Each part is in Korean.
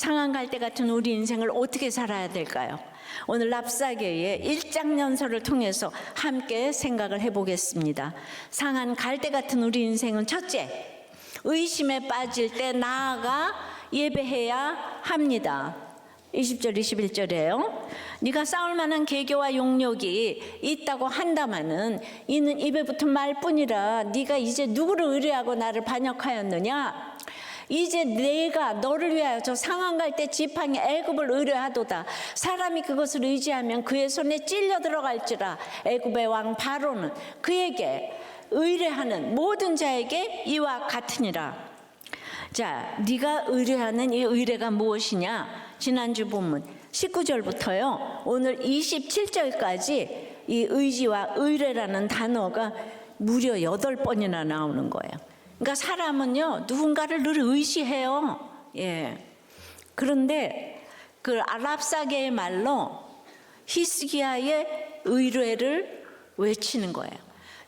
상한 갈대 같은 우리 인생을 어떻게 살아야 될까요? 오늘 랍사계의 1장연설을 통해서 함께 생각을 해보겠습니다. 상한 갈대 같은 우리 인생은 첫째, 의심에 빠질 때 나아가 예배해야 합니다. 20절 21절이에요. 네가 싸울 만한 계교와 용력이 있다고 한다마는 이는 입에 붙은 말뿐이라 네가 이제 누구를 의뢰하고 나를 반역하였느냐? 이제 내가 너를 위하여 저 상한 갈대 지팡이 애굽을 의뢰하도다. 사람이 그것을 의지하면 그의 손에 찔려 들어갈지라. 애굽의 왕 바로는 그에게 의뢰하는 모든 자에게 이와 같으니라. 자, 네가 의뢰하는 이 의뢰가 무엇이냐? 지난주 본문 19절부터요 오늘 27절까지 이 의지와 의뢰라는 단어가 무려 8번이나 나오는 거예요. 그러니까 사람은요 누군가를 늘 의지해요. 예. 그런데 그 랍사계의 말로 히스기야의 의뢰를 외치는 거예요.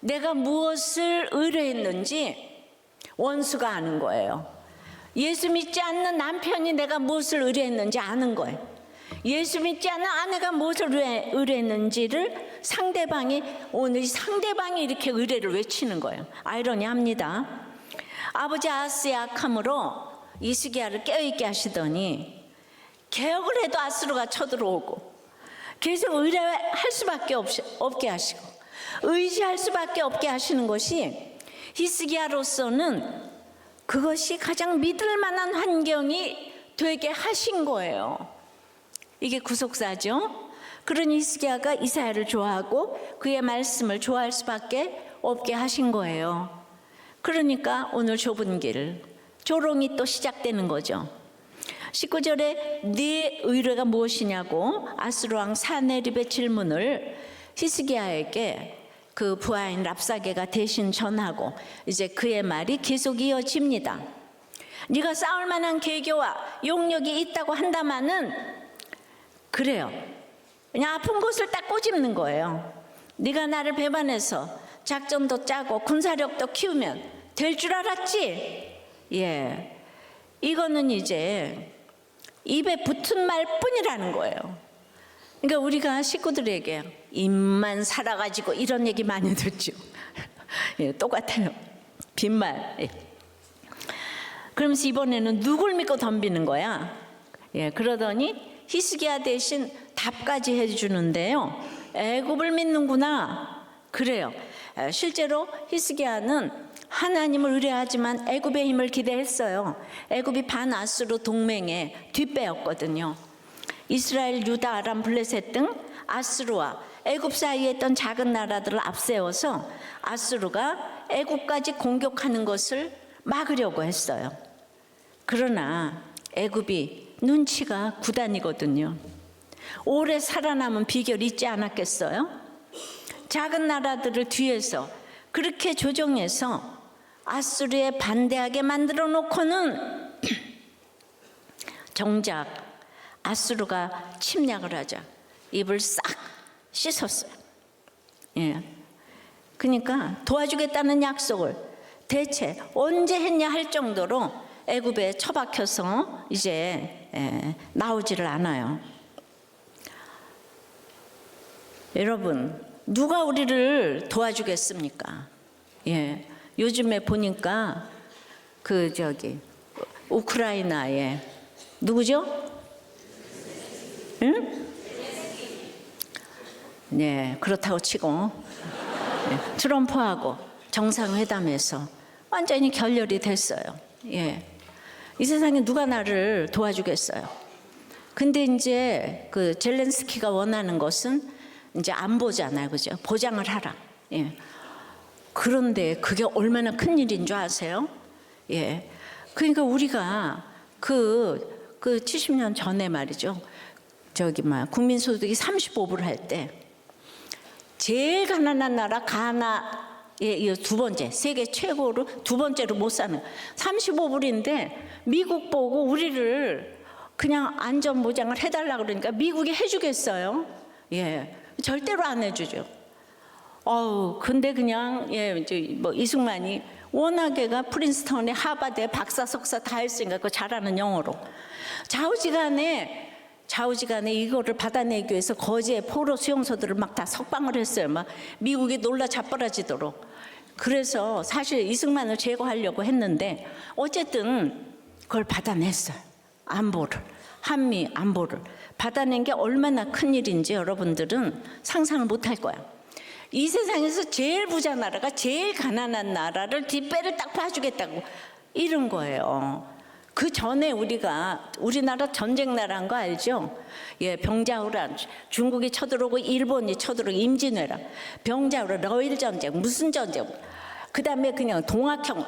내가 무엇을 의뢰했는지 원수가 아는 거예요. 예수 믿지 않는 남편이 내가 무엇을 의뢰했는지 아는 거예요. 예수 믿지 않는 아내가 무엇을 의뢰했는지를 오늘 상대방이 이렇게 의뢰를 외치는 거예요. 아이러니합니다. 아버지 아하스의 악함으로 히스기야를 깨어있게 하시더니 개혁을 해도 아수르가 쳐들어오고 계속 의뢰할 수밖에 없게 하시고 의지할 수밖에 없게 하시는 것이 히스기야로서는 그것이 가장 믿을 만한 환경이 되게 하신 거예요. 이게 구속사죠. 그러니 히스기야가 이사야를 좋아하고 그의 말씀을 좋아할 수밖에 없게 하신 거예요. 그러니까 오늘 좁은 길, 조롱이 또 시작되는 거죠. 19절에 네 의뢰가 무엇이냐고 아수르 왕 사네립의 질문을 히스기야에게 그 부하인 랍사게가 대신 전하고 이제 그의 말이 계속 이어집니다. 네가 싸울 만한 계교와 용력이 있다고 한다마는 그래요. 그냥 아픈 곳을 딱 꼬집는 거예요. 네가 나를 배반해서 작전도 짜고 군사력도 키우면 될 줄 알았지? 예, 이거는 이제 입에 붙은 말뿐이라는 거예요. 그러니까 우리가 식구들에게 입만 살아가지고 이런 얘기 많이 듣죠. 예, 똑같아요. 빈말. 예. 그러면서 이번에는 누굴 믿고 덤비는 거야? 예, 그러더니 히스기야 대신 답까지 해주는데요. 애굽을 믿는구나. 그래요. 실제로 히스기야는 하나님을 의뢰하지만 애굽의 힘을 기대했어요. 애굽이 반아수르 동맹의 뒷배였거든요. 이스라엘, 유다, 아람, 블레셋 등 아수르와 애굽 사이에 있던 작은 나라들을 앞세워서 아수르가 애굽까지 공격하는 것을 막으려고 했어요. 그러나 애굽이 눈치가 구단이거든요. 오래 살아남은 비결이 있지 않았겠어요? 작은 나라들을 뒤에서 그렇게 조종해서 아수르에 반대하게 만들어 놓고는 정작 아수르가 침략을 하자 입을 싹 씻었어요. 예. 그러니까 도와주겠다는 약속을 대체 언제 했냐 할 정도로 애굽에 처박혀서 이제 나오지를 않아요. 여러분, 누가 우리를 도와주겠습니까? 예. 요즘에 보니까 우크라이나에 누구죠? 응? 네, 그렇다고 치고 네, 트럼프하고 정상회담에서 완전히 결렬이 됐어요. 예. 이 세상에 누가 나를 도와주겠어요? 근데 이제 그 젤렌스키가 원하는 것은 이제 안보잖아요. 그죠? 보장을 하라. 예. 그런데 그게 얼마나 큰 일인 줄 아세요? 예. 그러니까 우리가 그 70년 전에 말이죠. 국민소득이 35불 할 때 제일 가난한 나라 가나의 두 번째, 세계 최고로 두 번째로 못 사는 35불인데 미국 보고 우리를 그냥 안전보장을 해달라고 그러니까 미국이 해주겠어요? 예. 절대로 안 해주죠. 근데 그냥, 이승만이 워낙에가 프린스턴에 하버드에 박사 석사 다 했으니까 그 잘하는 영어로 좌우지간에 이거를 받아내기 위해서 거제의 포로 수용소들을 막 다 석방을 했어요. 막 미국이 놀라 자빠라지도록. 그래서 사실 이승만을 제거하려고 했는데 어쨌든 그걸 받아냈어요. 안보를, 한미 안보를 받아낸 게 얼마나 큰 일인지 여러분들은 상상을 못할 거야. 이 세상에서 제일 부자 나라가 제일 가난한 나라를 뒷배를 딱 봐주겠다고 이런 거예요. 그 전에 우리나라 전쟁 나라인 거 알죠? 예, 병자호란, 중국이 쳐들어오고 일본이 쳐들어오고 임진왜란, 병자호란, 러일 전쟁, 무슨 전쟁, 그 다음에 그냥 동학형,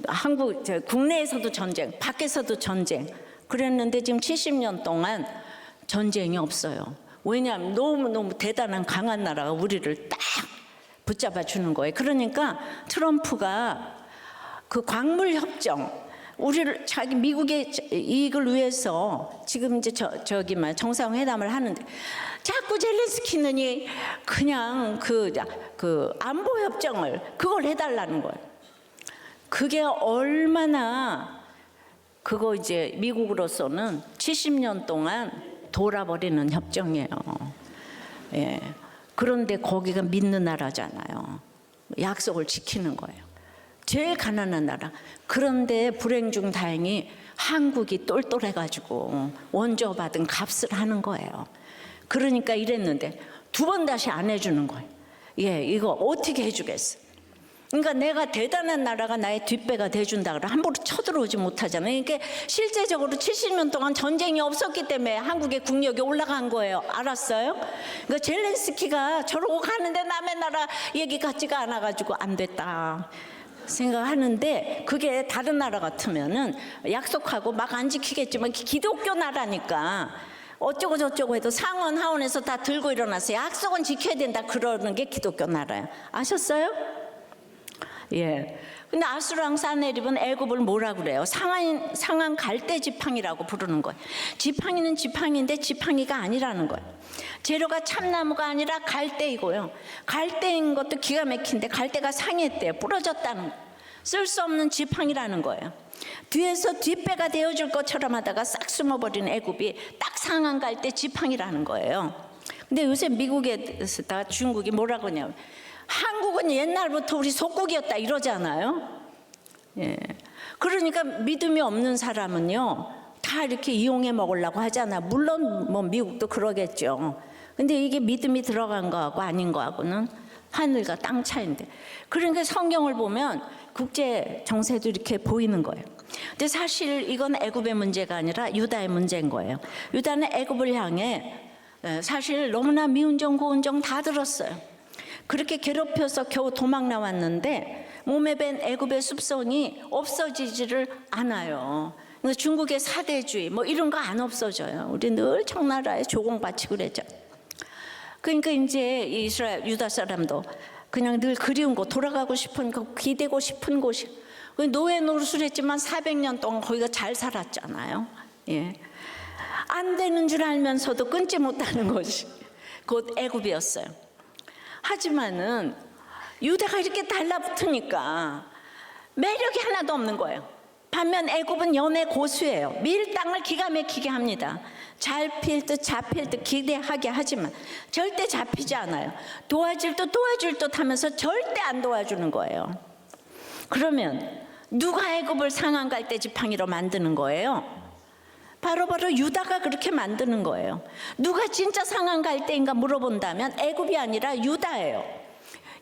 한국 국내에서도 전쟁, 밖에서도 전쟁. 그랬는데 지금 70년 동안 전쟁이 없어요. 왜냐하면 너무너무 대단한 강한 나라가 우리를 딱 붙잡아 주는 거예요. 그러니까 트럼프가 그 광물 협정, 우리를 자기 미국의 이익을 위해서 지금 이제 정상회담을 하는데 자꾸 젤렌스키는 그냥 그 안보 협정을 그걸 해달라는 거예요. 그게 얼마나 그거 이제 미국으로서는 70년 동안 돌아버리는 협정이에요. 예. 그런데 거기가 믿는 나라잖아요. 약속을 지키는 거예요. 제일 가난한 나라. 그런데 불행 중 다행히 한국이 똘똘해가지고 원조 받은 값을 하는 거예요. 그러니까 이랬는데 두 번 다시 안 해주는 거예요. 예, 이거 어떻게 해주겠어? 그러니까 내가 대단한 나라가 나의 뒷배가 돼준다 그래 함부로 쳐들어오지 못하잖아요. 그러니까 실제적으로 70년 동안 전쟁이 없었기 때문에 한국의 국력이 올라간 거예요. 알았어요? 그러니까 젤렌스키가 저러고 가는데 남의 나라 얘기 같지가 않아가지고 안 됐다 생각하는데, 그게 다른 나라 같으면은 약속하고 막 안 지키겠지만 기독교 나라니까 어쩌고 저쩌고 해도 상원 하원에서 다 들고 일어나서 약속은 지켜야 된다 그러는 게 기독교 나라예요. 아셨어요? 예. 근데 아수랑 사네립은 애굽을 뭐라 그래요? 상한 갈대 지팡이라고 부르는 거예요. 지팡이는 지팡이인데 지팡이가 아니라는 거예요. 재료가 참나무가 아니라 갈대이고요. 갈대인 것도 기가 막힌데 갈대가 상했대요. 부러졌다는 거예요. 쓸 수 없는 지팡이라는 거예요. 뒤에서 뒷배가 되어줄 것처럼 하다가 싹 숨어버린 애굽이 딱 상한 갈대 지팡이라는 거예요. 근데 요새 미국에다 중국이 뭐라고 하냐면 한국은 옛날부터 우리 속국이었다 이러잖아요. 예. 그러니까 믿음이 없는 사람은요 다 이렇게 이용해 먹으려고 하잖아. 물론 뭐 미국도 그러겠죠. 근데 이게 믿음이 들어간 거하고 아닌 거하고는 하늘과 땅 차이인데, 그러니까 성경을 보면 국제 정세도 이렇게 보이는 거예요. 근데 사실 이건 애굽의 문제가 아니라 유다의 문제인 거예요. 유다는 애굽을 향해 사실 너무나 미운 정 고운 정 다 들었어요. 그렇게 괴롭혀서 겨우 도망 나왔는데 몸에 밴 애굽의 습성이 없어지지를 않아요. 중국의 사대주의 뭐 이런 거 안 없어져요. 우리 늘 청나라에 조공바치고 그랬죠. 그러니까 이제 이스라엘 유다 사람도 그냥 늘 그리운 곳, 돌아가고 싶은 곳, 기대고 싶은 곳이, 노예 노릇을 했지만 400년 동안 거기가 잘 살았잖아요. 예. 안 되는 줄 알면서도 끊지 못하는 곳이 곧 애굽이었어요. 하지만은 유다가 이렇게 달라붙으니까 매력이 하나도 없는 거예요. 반면 애굽은 연애 고수예요. 밀당을 기가 막히게 합니다. 잘 필 듯 잡힐 듯 기대하게 하지만 절대 잡히지 않아요. 도와줄 듯 하면서 절대 안 도와주는 거예요. 그러면 누가 애굽을 상한 갈대 지팡이로 만드는 거예요? 바로 유다가 그렇게 만드는 거예요. 누가 진짜 상한 갈대인가 물어본다면 애굽이 아니라 유다예요.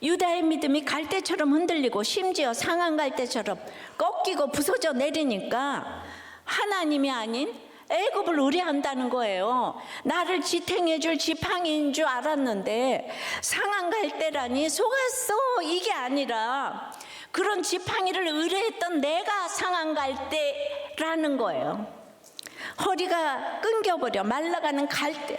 유다의 믿음이 갈대처럼 흔들리고 심지어 상한 갈대처럼 꺾이고 부서져 내리니까 하나님이 아닌 애굽을 의뢰한다는 거예요. 나를 지탱해 줄 지팡이인 줄 알았는데 상한 갈대라니 속았어. 이게 아니라 그런 지팡이를 의뢰했던 내가 상한 갈대라는 거예요. 허리가 끊겨버려 말라가는 갈대,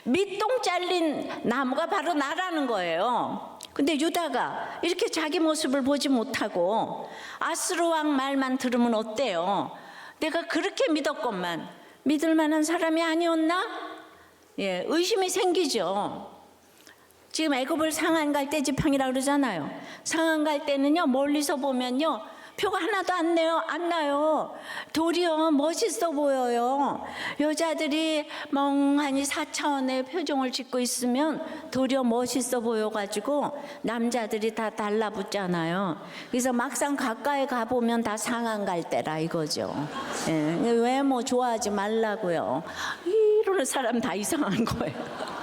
밑동 잘린 나무가 바로 나라는 거예요. 근데 유다가 이렇게 자기 모습을 보지 못하고 아수르 왕 말만 들으면 어때요? 내가 그렇게 믿었건만 믿을 만한 사람이 아니었나? 예, 의심이 생기죠. 지금 애굽을 상한 갈대 지팡이라고 그러잖아요. 상한 갈대는요, 멀리서 보면요, 표가 하나도 안 나요. 도리어 멋있어 보여요. 여자들이 멍하니 4차원의 표정을 짓고 있으면 도리어 멋있어 보여가지고 남자들이 다 달라붙잖아요. 그래서 막상 가까이 가보면 다 상한 갈대라 이거죠. 예, 외모 좋아하지 말라고요. 이러는 사람 다 이상한 거예요.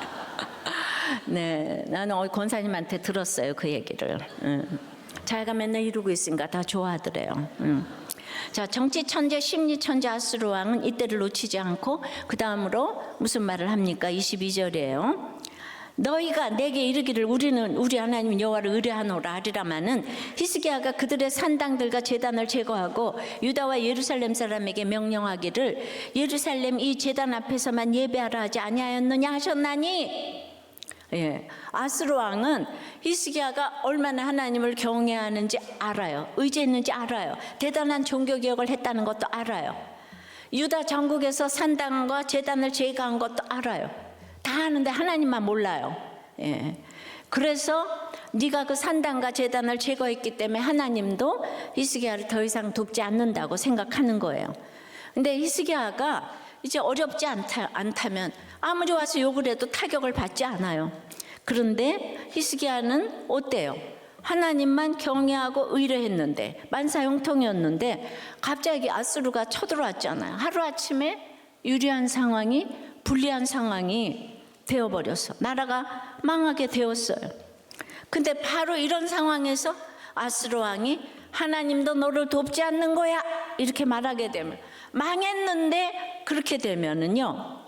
네, 나는 권사님한테 들었어요, 그 얘기를. 자기가 맨날 이루고 있으니까 다 좋아하더래요. 자, 정치 천재, 심리 천재 아수르 왕은 이때를 놓치지 않고 그 다음으로 무슨 말을 합니까? 22절이에요. 너희가 내게 이르기를 우리는 우리 하나님 여호와를 의뢰하노라 하리라마는 히스기야가 그들의 산당들과 제단을 제거하고 유다와 예루살렘 사람에게 명령하기를 예루살렘 이 제단 앞에서만 예배하라 하지 아니하였느냐 하셨나니. 예, 아수르 왕은 히스기야가 얼마나 하나님을 경외하는지 알아요. 의지했는지 알아요. 대단한 종교 개혁을 했다는 것도 알아요. 유다 전국에서 산당과 제단을 제거한 것도 알아요. 다 아는데 하나님만 몰라요. 예. 그래서 네가 그 산당과 제단을 제거했기 때문에 하나님도 히스기야를 더 이상 돕지 않는다고 생각하는 거예요. 근데 히스기야가 이제 어렵지 않다면 아무리 와서 욕을 해도 타격을 받지 않아요. 그런데 히스기야는 어때요? 하나님만 경외하고 의뢰했는데 만사형통이었는데 갑자기 아수르가 쳐들어왔잖아요. 하루아침에 유리한 상황이 불리한 상황이 되어버렸어. 나라가 망하게 되었어요. 근데 바로 이런 상황에서 아수르 왕이 하나님도 너를 돕지 않는 거야 이렇게 말하게 되면 망했는데 그렇게 되면은요,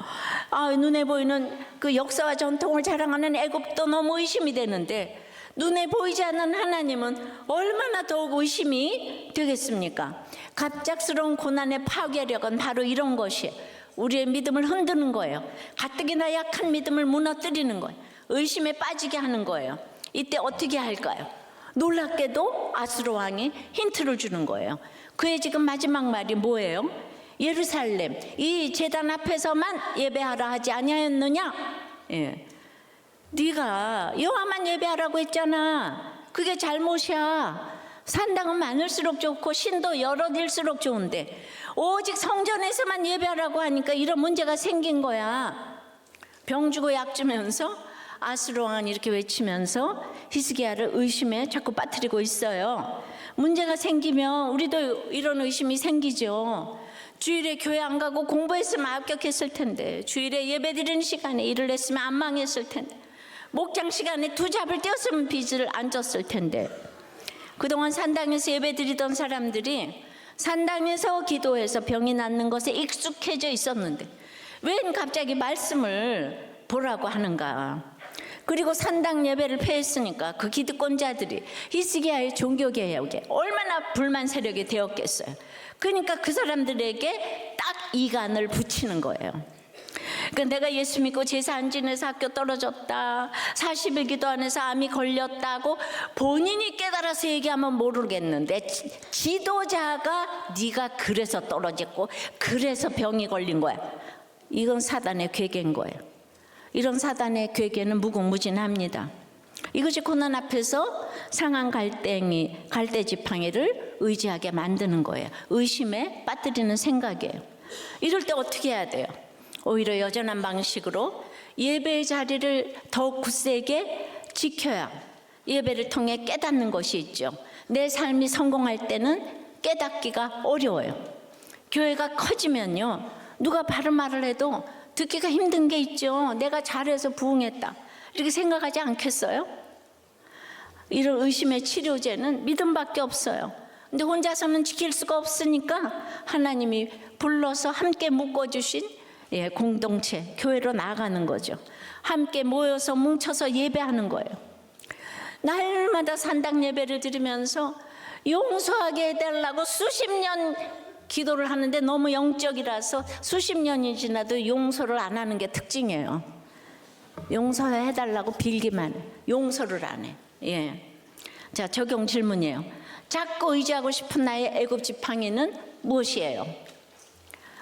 눈에 보이는 그 역사와 전통을 자랑하는 애굽도 너무 의심이 되는데 눈에 보이지 않는 하나님은 얼마나 더욱 의심이 되겠습니까? 갑작스러운 고난의 파괴력은 바로 이런 것이 우리의 믿음을 흔드는 거예요. 가뜩이나 약한 믿음을 무너뜨리는 거예요. 의심에 빠지게 하는 거예요. 이때 어떻게 할까요? 놀랍게도 아수르 왕이 힌트를 주는 거예요. 그의 지금 마지막 말이 뭐예요? 예루살렘 이 제단 앞에서만 예배하라 하지 아니하였느냐? 예. 네가 여호와만 예배하라고 했잖아. 그게 잘못이야. 산당은 많을수록 좋고 신도 여럿일수록 좋은데 오직 성전에서만 예배하라고 하니까 이런 문제가 생긴 거야. 병 주고 약 주면서 아수르 왕은 이렇게 외치면서 히스기야를 의심에 자꾸 빠뜨리고 있어요. 문제가 생기면 우리도 이런 의심이 생기죠. 주일에 교회 안 가고 공부했으면 합격했을 텐데, 주일에 예배 드리는 시간에 일을 했으면 안 망했을 텐데, 목장 시간에 두 잡을 떼었으면 빚을 안 졌을 텐데. 그동안 산당에서 예배 드리던 사람들이 산당에서 기도해서 병이 낫는 것에 익숙해져 있었는데 웬 갑자기 말씀을 보라고 하는가. 그리고 산당 예배를 폐했으니까 그 기득권자들이 히스기야의 종교개혁에 얼마나 불만 세력이 되었겠어요. 그러니까 그 사람들에게 딱 이간을 붙이는 거예요. 그러니까 내가 예수 믿고 제사 안 지내서 학교 떨어졌다, 40일 기도 안 해서 암이 걸렸다고 본인이 깨달아서 얘기하면 모르겠는데 지도자가 네가 그래서 떨어졌고 그래서 병이 걸린 거야. 이건 사단의 괴계인 거예요. 이런 사단의 괴계는 무궁무진합니다. 이것이 고난 앞에서 상한 갈대 지팡이를 의지하게 만드는 거예요. 의심에 빠뜨리는 생각이에요. 이럴 때 어떻게 해야 돼요? 오히려 여전한 방식으로 예배의 자리를 더욱 굳세게 지켜야 예배를 통해 깨닫는 것이 있죠. 내 삶이 성공할 때는 깨닫기가 어려워요. 교회가 커지면요, 누가 바른 말을 해도 듣기가 힘든 게 있죠. 내가 잘해서 부흥했다 이렇게 생각하지 않겠어요? 이런 의심의 치료제는 믿음밖에 없어요. 근데 혼자서는 지킬 수가 없으니까 하나님이 불러서 함께 묶어주신 공동체, 교회로 나아가는 거죠. 함께 모여서 뭉쳐서 예배하는 거예요. 날마다 산당 예배를 드리면서 용서하게 해달라고 수십 년 기도를 하는데 너무 영적이라서 수십 년이 지나도 용서를 안 하는 게 특징이에요. 용서해달라고 빌기만 해. 용서를 안 해. 예. 자, 적용 질문이에요. 자꾸 의지하고 싶은 나의 애굽 지팡이는 무엇이에요?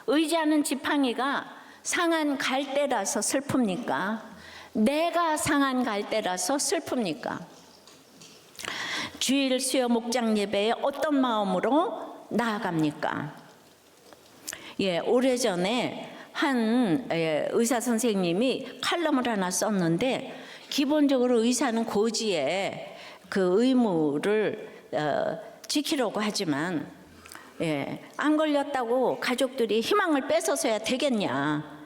의지하는 지팡이가 상한 갈대라서 슬픕니까? 내가 상한 갈대라서 슬픕니까? 주일 수요 목장 예배에 어떤 마음으로 나아갑니까? 오래전에 한 의사 선생님이 칼럼을 하나 썼는데, 기본적으로 의사는 고지에 그 의무를 지키려고 하지만 안 걸렸다고 가족들이 희망을 뺏어서야 되겠냐.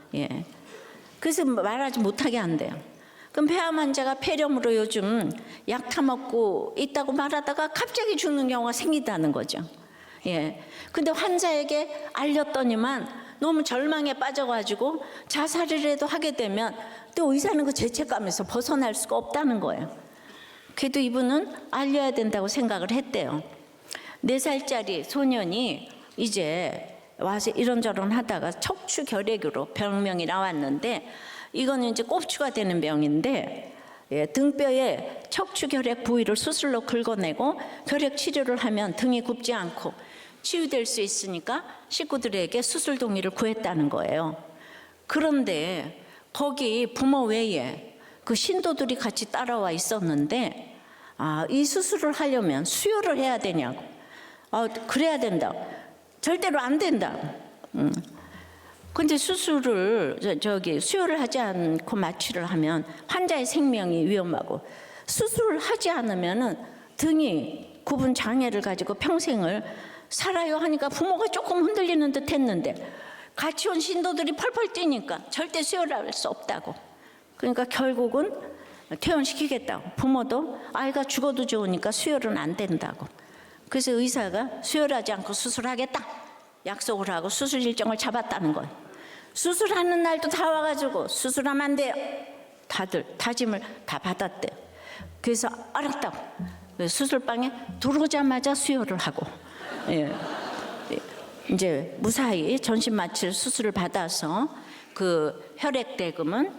그래서 말하지 못하게 한대요. 그럼 폐암 환자가 폐렴으로 요즘 약 타먹고 있다고 말하다가 갑자기 죽는 경우가 생긴다는 거죠. 근데 환자에게 알렸더니만 너무 절망에 빠져가지고 자살이라도 하게 되면 또 의사는 그 죄책감에서 벗어날 수가 없다는 거예요. 그래도 이분은 알려야 된다고 생각을 했대요. 4살짜리 소년이 이제 와서 이런저런 하다가 척추결핵으로 병명이 나왔는데, 이거는 이제 꼽추가 되는 병인데, 등뼈에 척추결핵 부위를 수술로 긁어내고 결핵 치료를 하면 등이 굽지 않고 치유될 수 있으니까 식구들에게 수술 동의를 구했다는 거예요. 그런데 거기 부모 외에 그 신도들이 같이 따라와 있었는데, 이 수술을 하려면 수혈을 해야 되냐고. 그래야 된다. 절대로 안 된다. 근데 수술을 수혈을 하지 않고 마취를 하면 환자의 생명이 위험하고, 수술을 하지 않으면은 등이 굽은 장애를 가지고 평생을 살아요 하니까 부모가 조금 흔들리는 듯 했는데, 같이 온 신도들이 펄펄 뛰니까 절대 수혈할 수 없다고. 그러니까 결국은 퇴원시키겠다고. 부모도 아이가 죽어도 좋으니까 수혈은 안 된다고. 그래서 의사가 수혈하지 않고 수술하겠다 약속을 하고 수술 일정을 잡았다는 거예요. 수술하는 날도 다 와가지고 수술하면 안 돼요. 다들 다짐을 다 받았대요. 그래서 알았다고. 수술방에 들어오자마자 수혈을 하고, 이제 무사히 전신 마취 수술을 받아서 그 혈액 대금은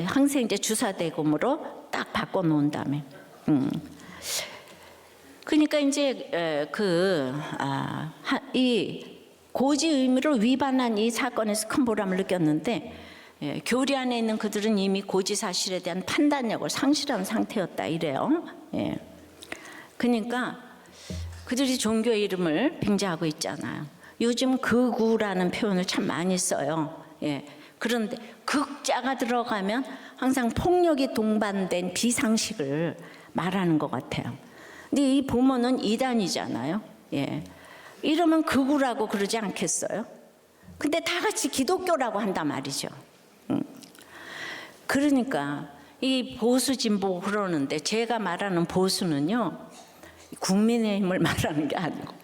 항생제 주사 대금으로 딱 바꿔 놓은 다음에, 그러니까 이제 이 고지 의무를 위반한 이 사건에서 큰 보람을 느꼈는데, 교리 안에 있는 그들은 이미 고지 사실에 대한 판단력을 상실한 상태였다 이래요. 그러니까 그들이 종교의 이름을 빙자하고 있잖아요. 요즘 극우라는 표현을 참 많이 써요. 그런데 극자가 들어가면 항상 폭력이 동반된 비상식을 말하는 것 같아요. 근데 이 부모는 이단이잖아요. 이러면 극우라고 그러지 않겠어요? 근데 다 같이 기독교라고 한단 말이죠. 그러니까 이 보수 진보 그러는데, 제가 말하는 보수는요, 국민의힘을 말하는 게 아니고,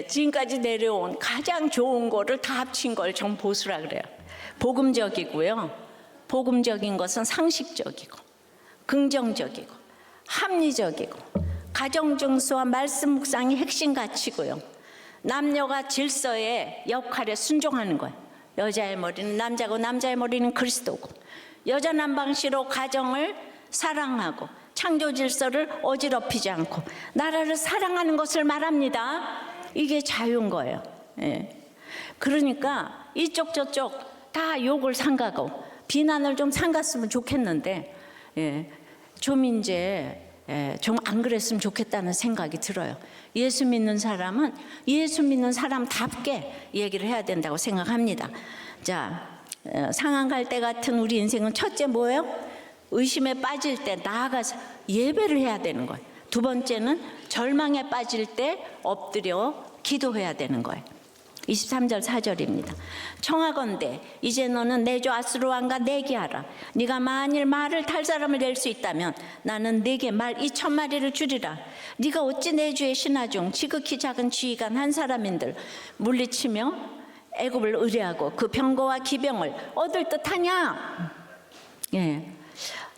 지금까지 내려온 가장 좋은 거를 다 합친 걸 전 보수라 그래요. 복음적이고요. 복음적인 것은 상식적이고 긍정적이고 합리적이고 가정 중수와 말씀 묵상이 핵심 가치고요. 남녀가 질서의 역할에 순종하는 거예요. 여자의 머리는 남자고 남자의 머리는 그리스도고, 여자 남방시로 가정을 사랑하고 창조 질서를 어지럽히지 않고 나라를 사랑하는 것을 말합니다. 이게 자유인 거예요. 그러니까 이쪽 저쪽 다 욕을 삼가고 비난을 좀 삼갔으면 좋겠는데, 좀 이제 좀 안 그랬으면 좋겠다는 생각이 들어요. 예수 믿는 사람은 예수 믿는 사람답게 얘기를 해야 된다고 생각합니다. 자, 상한 갈대 같은 우리 인생은 첫째 뭐예요? 의심에 빠질 때 나아가서 예배를 해야 되는 거예요. 두 번째는 절망에 빠질 때 엎드려 기도해야 되는 거예요. 23절 4절입니다. 청하건대 이제 너는 내 조 아스로왕과 내기하라. 네가 만일 말을 탈 사람을 낼 수 있다면 나는 네게 말 2,000마리를 주리라. 네가 어찌 내 주의 신하 중 지극히 작은 지휘관 한 사람인들 물리치며 애굽을 의뢰하고 그 병거와 기병을 얻을 듯하냐.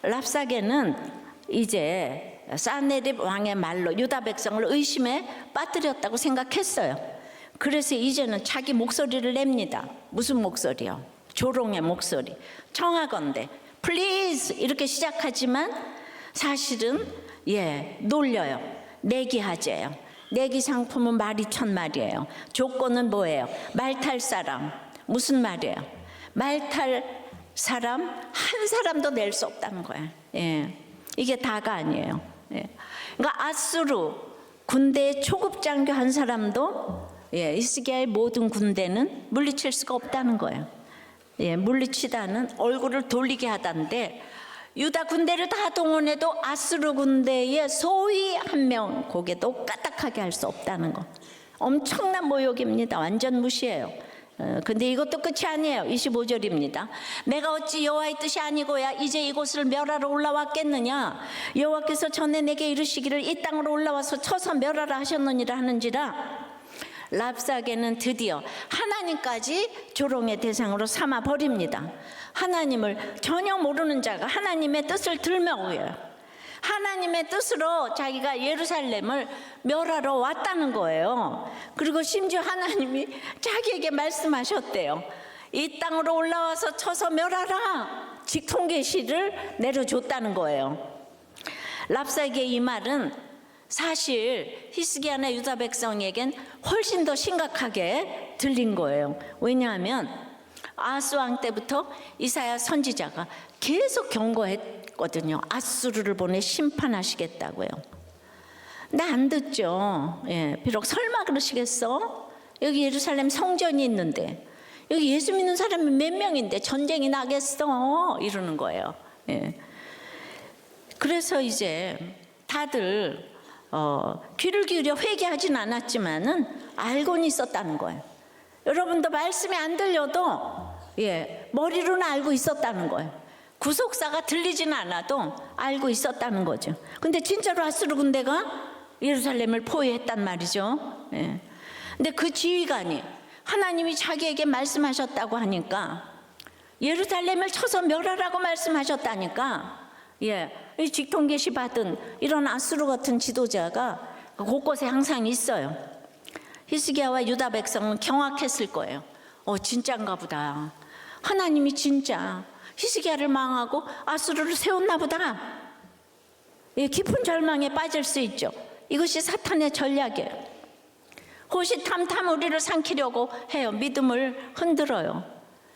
랍사게는 이제 사네립 왕의 말로 유다 백성을 의심에 빠뜨렸다고 생각했어요. 그래서 이제는 자기 목소리를 냅니다. 무슨 목소리요? 조롱의 목소리. 청하건대 플리즈 이렇게 시작하지만 사실은 놀려요. 내기하재요. 내기 상품은 말이 1,000마리예요. 조건은 뭐예요? 말 탈 사람. 무슨 말이에요? 말 탈 사람 한 사람도 낼 수 없다는 거예요. 예. 이게 다가 아니에요. 예. 그러니까 아수르 군대의 초급 장교 한 사람도 히스기야의 모든 군대는 물리칠 수가 없다는 거예요. 예, 물리치다는 얼굴을 돌리게 하다인데 유다 군대를 다 동원해도 아수르 군대의 소위 한 명 고개도 까딱하게 할 수 없다는 거. 엄청난 모욕입니다. 완전 무시해요. 근데 이것도 끝이 아니에요. 25절입니다. 내가 어찌 여호와의 뜻이 아니고야 이제 이곳을 멸하러 올라왔겠느냐. 여호와께서 전에 내게 이르시기를 이 땅으로 올라와서 쳐서 멸하라 하셨느니라 하는지라. 랍사게는 드디어 하나님까지 조롱의 대상으로 삼아 버립니다. 하나님을 전혀 모르는 자가 하나님의 뜻을 들먹여요. 하나님의 뜻으로 자기가 예루살렘을 멸하러 왔다는 거예요. 그리고 심지어 하나님이 자기에게 말씀하셨대요. 이 땅으로 올라와서 쳐서 멸하라. 직통계시를 내려줬다는 거예요. 랍사게의 이 말은 사실 히스기야나 유다 백성에겐 훨씬 더 심각하게 들린 거예요. 왜냐하면 아하스 왕 때부터 이사야 선지자가 계속 경고했거든요. 아수르를 보내 심판하시겠다고요. 근데 안 듣죠. 예, 비록 설마 그러시겠어? 여기 예루살렘 성전이 있는데 여기 예수 믿는 사람이 몇 명인데 전쟁이 나겠어? 이러는 거예요. 예. 그래서 이제 다들 귀를 기울여 회개하진 않았지만은 알고는 있었다는 거예요. 여러분도 말씀이 안 들려도 머리로는 알고 있었다는 거예요. 구속사가 들리지는 않아도 알고 있었다는 거죠. 근데 진짜로 아수르 군대가 예루살렘을 포위했단 말이죠. 근데 그 지휘관이 하나님이 자기에게 말씀하셨다고 하니까 예루살렘을 쳐서 멸하라고 말씀하셨다니까 이 직통계시 받은 이런 아수르 같은 지도자가 곳곳에 항상 있어요. 히스기야와 유다 백성은 경악했을 거예요. 진짜인가 보다. 하나님이 진짜 히스기야를 망하고 아수르를 세웠나 보다. 깊은 절망에 빠질 수 있죠. 이것이 사탄의 전략이에요. 호시탐탐 우리를 삼키려고 해요. 믿음을 흔들어요.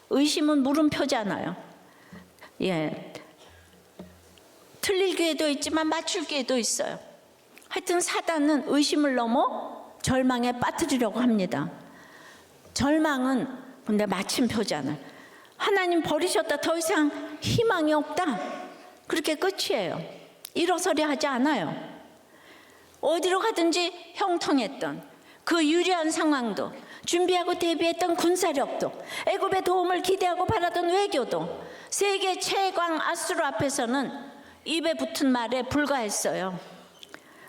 의심은 물음표잖아요. 틀릴 기회도 있지만 맞출 기회도 있어요. 하여튼 사단은 의심을 넘어 절망에 빠뜨리려고 합니다. 절망은 근데 마침표잖아요. 하나님 버리셨다. 더 이상 희망이 없다. 그렇게 끝이에요. 일어서려 하지 않아요. 어디로 가든지 형통했던 그 유리한 상황도, 준비하고 대비했던 군사력도, 애굽의 도움을 기대하고 바라던 외교도 세계 최강 아수르 앞에서는 입에 붙은 말에 불과했어요.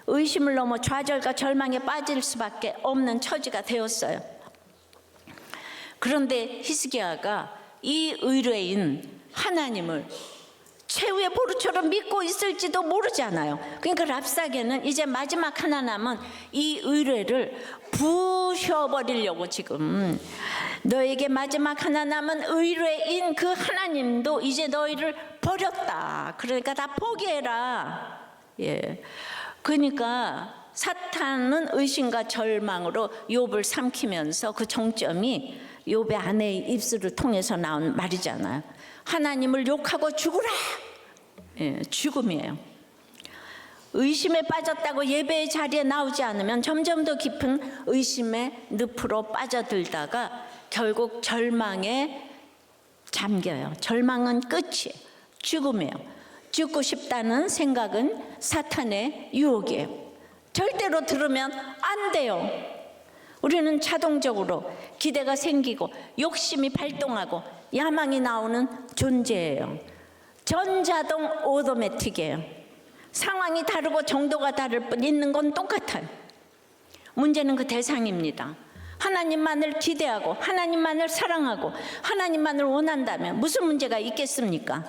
의심을 넘어 좌절과 절망에 빠질 수밖에 없는 처지가 되었어요. 그런데 히스기야가 이 의뢰인 하나님을 최후의 보루처럼 믿고 있을지도 모르잖아요. 그러니까 랍사게는 이제 마지막 하나 남은 이 의뢰를 부셔버리려고 지금 너에게 마지막 하나 남은 의뢰인 그 하나님도 이제 너희를 버렸다. 그러니까 다 포기해라. 그러니까 사탄은 의심과 절망으로 욥을 삼키면서 그 정점이 욥의 아내의 입술을 통해서 나온 말이잖아요. 하나님을 욕하고 죽으라. 죽음이에요. 의심에 빠졌다고 예배의 자리에 나오지 않으면 점점 더 깊은 의심의 늪으로 빠져들다가 결국 절망에 잠겨요. 절망은 끝이에요. 죽음이에요. 죽고 싶다는 생각은 사탄의 유혹이에요. 절대로 들으면 안 돼요. 우리는 자동적으로 기대가 생기고 욕심이 발동하고 야망이 나오는 존재예요. 전자동 오토매틱이에요. 상황이 다르고 정도가 다를 뿐 있는 건 똑같아요. 문제는 그 대상입니다. 하나님만을 기대하고 하나님만을 사랑하고 하나님만을 원한다면 무슨 문제가 있겠습니까?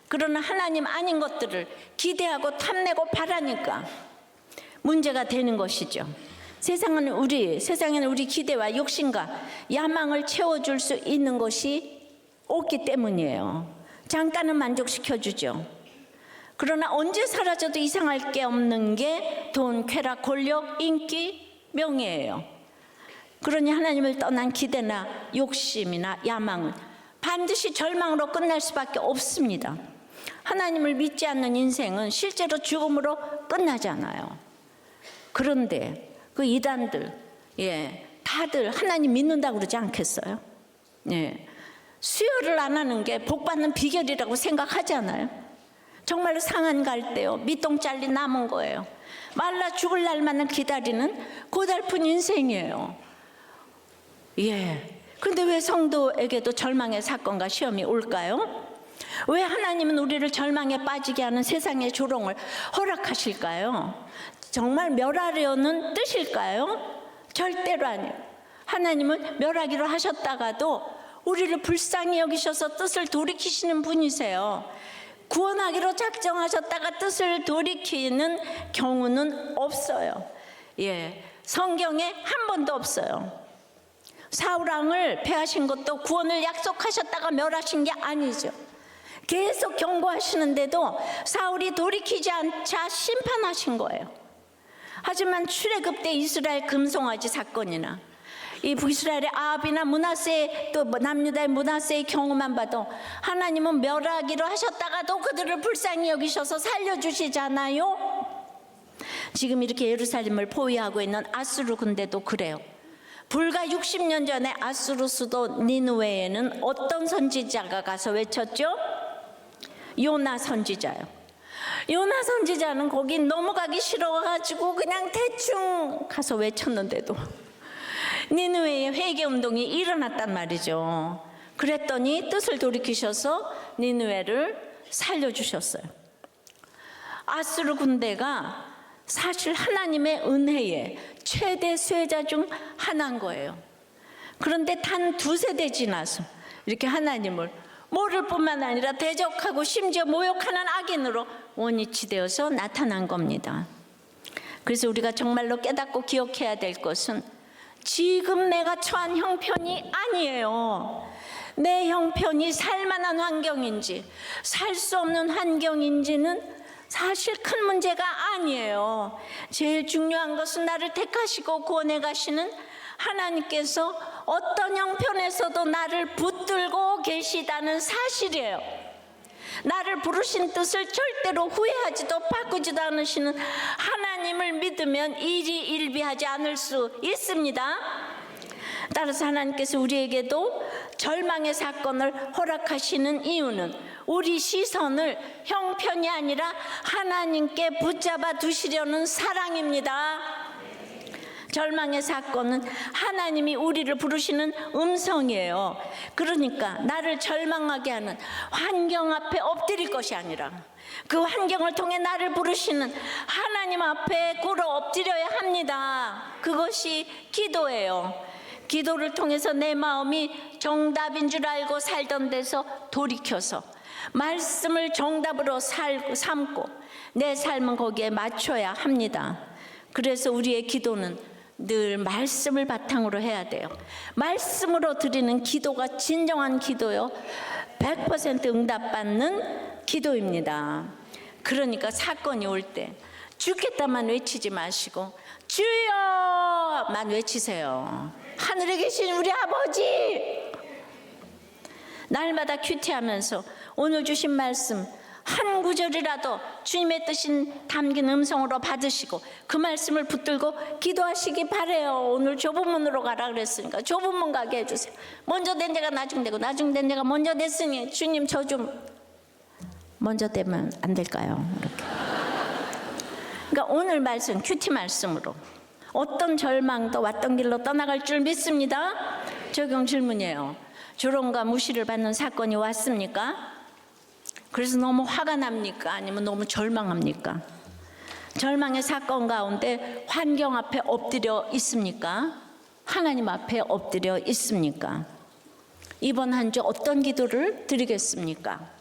그러나 하나님 아닌 것들을 기대하고 탐내고 바라니까 문제가 되는 것이죠. 세상에는 우리 기대와 욕심과 야망을 채워줄 수 있는 것이 없기 때문이에요. 잠깐은 만족시켜주죠. 그러나 언제 사라져도 이상할 게 없는 게 돈, 쾌락, 권력, 인기, 명예예요. 그러니 하나님을 떠난 기대나 욕심이나 야망은 반드시 절망으로 끝날 수밖에 없습니다. 하나님을 믿지 않는 인생은 실제로 죽음으로 끝나잖아요. 그런데 그 이단들, 다들 하나님 믿는다고 그러지 않겠어요? 수혈을 안 하는 게 복 받는 비결이라고 생각하잖아요. 정말로 상한 갈대요, 밑동 잘린 남은 거예요. 말라 죽을 날만을 기다리는 고달픈 인생이에요. 근데 왜 성도에게도 절망의 사건과 시험이 올까요? 왜 하나님은 우리를 절망에 빠지게 하는 세상의 조롱을 허락하실까요? 정말 멸하려는 뜻일까요? 절대로 아니에요. 하나님은 멸하기로 하셨다가도 우리를 불쌍히 여기셔서 뜻을 돌이키시는 분이세요. 구원하기로 작정하셨다가 뜻을 돌이키는 경우는 없어요. 성경에 한 번도 없어요. 사울 왕을 패하신 것도 구원을 약속하셨다가 멸하신 게 아니죠. 계속 경고하시는데도 사울이 돌이키지 않자 심판하신 거예요. 하지만 출애굽 때 이스라엘 금송아지 사건이나 이 북이스라엘의 아합이나 므낫세, 또 남유다의 므낫세의 경우만 봐도 하나님은 멸하기로 하셨다가도 그들을 불쌍히 여기셔서 살려주시잖아요. 지금 이렇게 예루살렘을 포위하고 있는 아수르 군대도 그래요. 불과 60년 전에 아수르 수도 니느웨에는 어떤 선지자가 가서 외쳤죠? 요나 선지자요. 요나 선지자는 거기 넘어가기 싫어가지고 그냥 대충 가서 외쳤는데도 니느웨의 회개운동이 일어났단 말이죠. 그랬더니 뜻을 돌이키셔서 니느웨를 살려주셨어요. 아수르 군대가 사실 하나님의 은혜의 최대 수혜자 중 하나인 거예요. 그런데 단 2세대 지나서 이렇게 하나님을 모를 뿐만 아니라 대적하고 심지어 모욕하는 악인으로 원위치 되어서 나타난 겁니다. 그래서 우리가 정말로 깨닫고 기억해야 될 것은 지금 내가 처한 형편이 아니에요. 내 형편이 살만한 환경인지 살 수 없는 환경인지는 사실 큰 문제가 아니에요. 제일 중요한 것은 나를 택하시고 구원해 가시는 하나님께서 어떤 형편에서도 나를 붙들고 계시다는 사실이에요. 나를 부르신 뜻을 절대로 후회하지도 바꾸지도 않으시는 하나님을 믿으면 일희일비하지 않을 수 있습니다. 따라서 하나님께서 우리에게도 절망의 사건을 허락하시는 이유는 우리 시선을 형편이 아니라 하나님께 붙잡아 두시려는 사랑입니다. 절망의 사건은 하나님이 우리를 부르시는 음성이에요. 그러니까 나를 절망하게 하는 환경 앞에 엎드릴 것이 아니라 그 환경을 통해 나를 부르시는 하나님 앞에 꿇어 엎드려야 합니다. 그것이 기도예요. 기도를 통해서 내 마음이 정답인 줄 알고 살던 데서 돌이켜서 말씀을 정답으로 삼고 내 삶은 거기에 맞춰야 합니다. 그래서 우리의 기도는 늘 말씀을 바탕으로 해야 돼요. 말씀으로 드리는 기도가 진정한 기도요, 100% 응답받는 기도입니다. 그러니까 사건이 올 때 죽겠다만 외치지 마시고 주여만 외치세요. 하늘에 계신 우리 아버지, 날마다 큐티하면서 오늘 주신 말씀 한 구절이라도 주님의 뜻이 담긴 음성으로 받으시고 그 말씀을 붙들고 기도하시기 바래요. 오늘 좁은 문으로 가라 그랬으니까 좁은 문 가게 해주세요. 먼저 된 자가 나중 되고 나중 된 자가 먼저 됐으니 주님 저 좀 먼저 되면 안 될까요? 이렇게. 그러니까 오늘 말씀 큐티 말씀으로 어떤 절망도 왔던 길로 떠나갈 줄 믿습니다. 적용 질문이에요. 조롱과 무시를 받는 사건이 왔습니까? 그래서 너무 화가 납니까? 아니면 너무 절망합니까? 절망의 사건 가운데 환경 앞에 엎드려 있습니까? 하나님 앞에 엎드려 있습니까? 이번 한 주 어떤 기도를 드리겠습니까?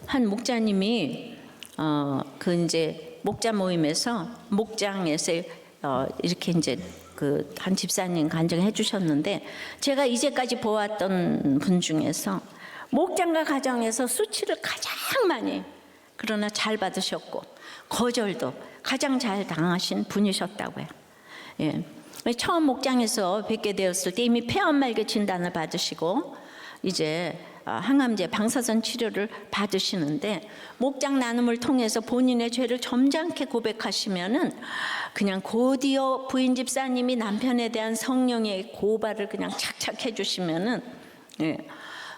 한 목자님이 이제 목자 모임에서 목장에서 이렇게 이제 한 집사님 간증해 주셨는데, 제가 이제까지 보았던 분 중에서 목장과 가정에서 수치를 가장 많이, 그러나 잘 받으셨고 거절도 가장 잘 당하신 분이셨다고요. 예. 처음 목장에서 뵙게 되었을 때 이미 폐암말기 진단을 받으시고 이제 항암제 방사선 치료를 받으시는데 목장 나눔을 통해서 본인의 죄를 점잖게 고백하시면은 그냥 곧이어 부인 집사님이 남편에 대한 성령의 고발을 그냥 착착 해주시면은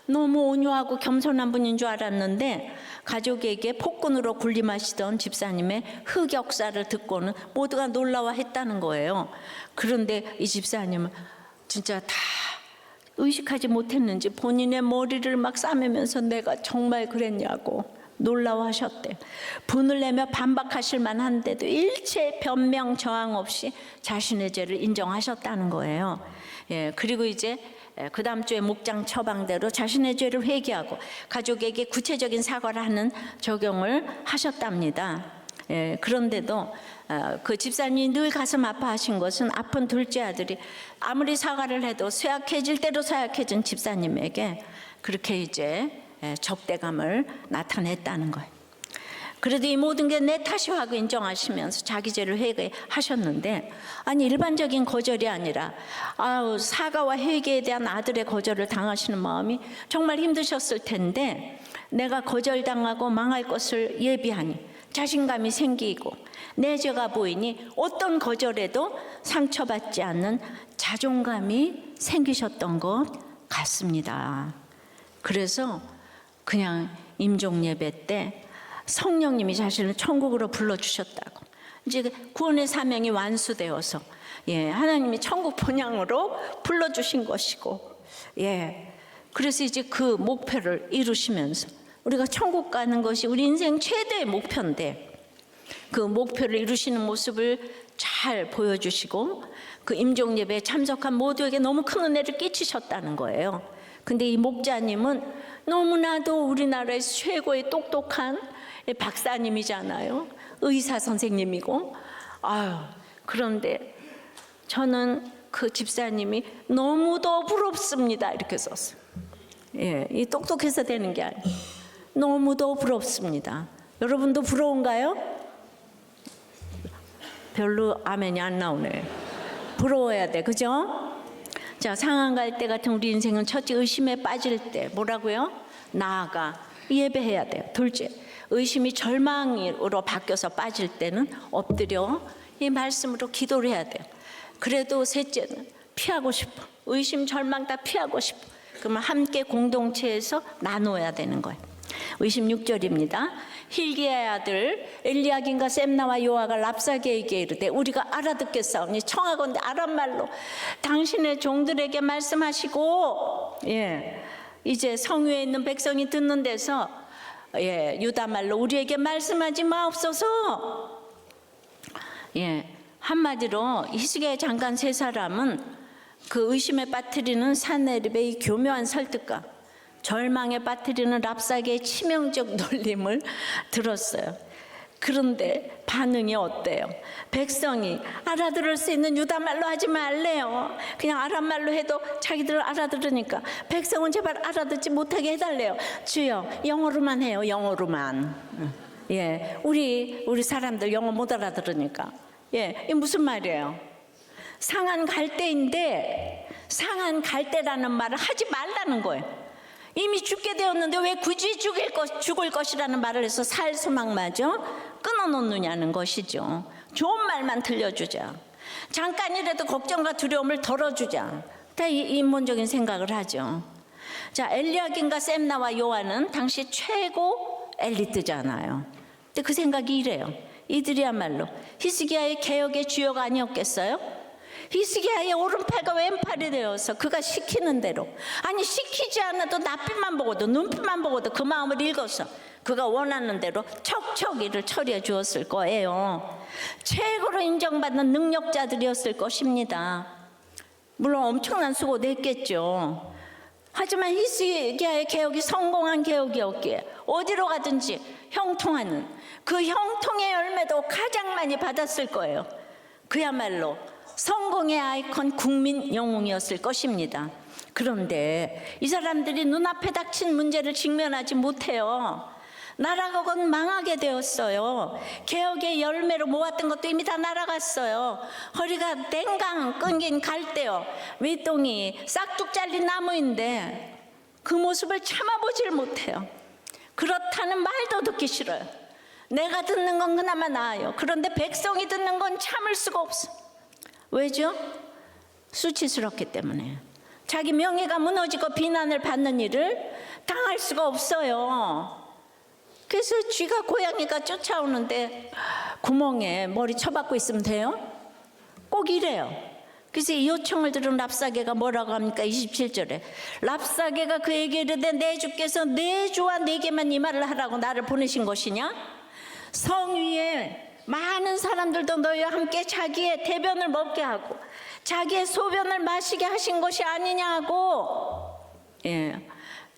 너무 온유하고 겸손한 분인 줄 알았는데 가족에게 폭군으로 군림하시던 집사님의 흑역사를 듣고는 모두가 놀라워했다는 거예요. 그런데 이 집사님은 진짜 다 의식하지 못했는지 본인의 머리를 막 싸매면서 내가 정말 그랬냐고 놀라워하셨대. 분을 내며 반박하실 만한데도 일체 변명 저항 없이 자신의 죄를 인정하셨다는 거예요. 그리고 이제 그 다음 주에 목장 처방대로 자신의 죄를 회개하고 가족에게 구체적인 사과를 하는 적용을 하셨답니다. 그런데도 그 집사님이 늘 가슴 아파하신 것은 아픈 둘째 아들이 아무리 사과를 해도 쇠약해질 대로 쇠약해진 집사님에게 그렇게 이제 적대감을 나타냈다는 거예요. 그래도 이 모든 게 내 탓이라고 하고 인정하시면서 자기 죄를 회개하셨는데 아니 일반적인 거절이 아니라 사과와 회개에 대한 아들의 거절을 당하시는 마음이 정말 힘드셨을 텐데 내가 거절당하고 망할 것을 예비하니 자신감이 생기고 내 죄가 보이니 어떤 거절에도 상처받지 않는 자존감이 생기셨던 것 같습니다. 그래서 그냥 임종 예배 때 성령님이 자신을 천국으로 불러주셨다고 이제 구원의 사명이 완수되어서 하나님이 천국 본향으로 불러주신 것이고 그래서 이제 그 목표를 이루시면서 우리가 천국 가는 것이 우리 인생 최대의 목표인데 그 목표를 이루시는 모습을 잘 보여주시고 그 임종 예배에 참석한 모두에게 너무 큰 은혜를 끼치셨다는 거예요. 근데 이 목자님은 너무나도 우리나라에서 최고의 똑똑한 박사님이잖아요. 의사 선생님이고 그런데 저는 그 집사님이 너무도 부럽습니다 이렇게 썼어요. 이 똑똑해서 되는 게 아니에요. 너무도 부럽습니다. 여러분도 부러운가요? 별로 아멘이 안 나오네. 부러워야 돼, 그죠? 자, 상한 갈 때 같은 우리 인생은 첫째 의심에 빠질 때 뭐라고요? 나아가 예배해야 돼요. 둘째 의심이 절망으로 바뀌어서 빠질 때는 엎드려 이 말씀으로 기도를 해야 돼요. 그래도 셋째는 피하고 싶어. 의심 절망 다 피하고 싶어. 그러면 함께 공동체에서 나눠야 되는 거예요. 56절입니다. 힐기야의 아들 엘리야긴과 셈나와 요아가 랍사게에게 이르되 우리가 알아듣겠사오니 청하건대 아람말로 당신의 종들에게 말씀하시고 이제 성유에 있는 백성이 듣는 데서 유다말로 우리에게 말씀하지 마옵소서. 한마디로 히스기야 장관 세 사람은 그 의심에 빠뜨리는 산헤립의 교묘한 설득과 절망에 빠뜨리는 랍사게의 치명적 놀림을 들었어요. 그런데 반응이 어때요? 백성이 알아들을 수 있는 유다말로 하지 말래요. 그냥 아람말로 해도 자기들 알아들으니까 백성은 제발 알아듣지 못하게 해달래요. 주여 영어로만 해요. 영어로만. 우리 사람들 영어 못 알아들으니까. 이게 무슨 말이에요? 상한 갈대인데 상한 갈대라는 말을 하지 말라는 거예요. 이미 죽게 되었는데 왜 굳이 죽을 것이라는 말을 해서 살 소망마저 끊어놓느냐는 것이죠. 좋은 말만 들려주자. 잠깐이라도 걱정과 두려움을 덜어주자. 다 인본적인 생각을 하죠. 자, 엘리야긴과 셈나와 요한은 당시 최고 엘리트잖아요. 근데 그 생각이 이래요. 이들이야말로 히스기야의 개혁의 주요가 아니었겠어요? 히스기야의 오른팔과 왼팔이 되어서 그가 시키는 대로 아니 시키지 않아도 낯빛만 보고도 눈빛만 보고도 그 마음을 읽어서 그가 원하는 대로 척척 일을 처리해 주었을 거예요. 최고로 인정받는 능력자들이었을 것입니다. 물론 엄청난 수고도 했겠죠. 하지만 히스기야의 개혁이 성공한 개혁이었기에 어디로 가든지 형통하는 그 형통의 열매도 가장 많이 받았을 거예요. 그야말로 성공의 아이콘 국민 영웅이었을 것입니다. 그런데 이 사람들이 눈앞에 닥친 문제를 직면하지 못해요. 나라가 곧 망하게 되었어요. 개혁의 열매로 모았던 것도 이미 다 날아갔어요. 허리가 댕강 끊긴 갈대요, 윗동이 싹둑 잘린 나무인데 그 모습을 참아보질 못해요. 그렇다는 말도 듣기 싫어요. 내가 듣는 건 그나마 나아요. 그런데 백성이 듣는 건 참을 수가 없어. 왜죠? 수치스럽기 때문에. 자기 명예가 무너지고 비난을 받는 일을 당할 수가 없어요. 그래서 쥐가 고양이가 쫓아오는데 구멍에 머리 쳐박고 있으면 돼요? 꼭 이래요. 그래서 이 요청을 들은 랍사게가 뭐라고 합니까? 27절에 랍사게가 그에게 이르되 내 주께서 내 주와 내게만 이 말을 하라고 나를 보내신 것이냐? 성 위에 많은 사람들도 너희와 함께 자기의 대변을 먹게 하고 자기의 소변을 마시게 하신 것이 아니냐고.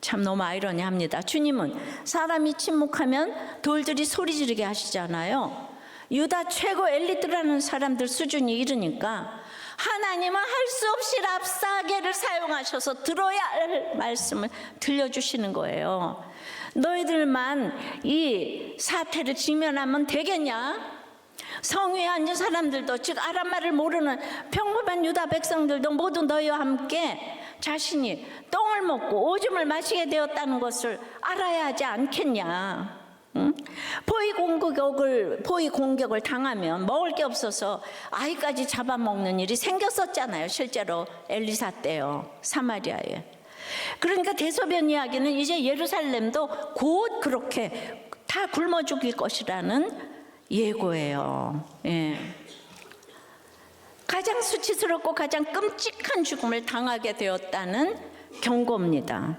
참 너무 아이러니합니다. 주님은 사람이 침묵하면 돌들이 소리 지르게 하시잖아요. 유다 최고 엘리트라는 사람들 수준이 이르니까 하나님은 할 수 없이 랍사게를 사용하셔서 들어야 할 말씀을 들려주시는 거예요. 너희들만 이 사태를 직면하면 되겠냐? 성 위에 앉은 사람들도, 즉 아람말을 모르는 평범한 유다 백성들도 모두 너희와 함께 자신이 똥을 먹고 오줌을 마시게 되었다는 것을 알아야 하지 않겠냐? 포위 공격을 당하면 먹을 게 없어서 아이까지 잡아먹는 일이 생겼었잖아요. 실제로 엘리사 때요, 사마리아에. 그러니까 대소변 이야기는 이제 예루살렘도 곧 그렇게 다 굶어 죽일 것이라는 예고예요. 가장 수치스럽고 가장 끔찍한 죽음을 당하게 되었다는 경고입니다.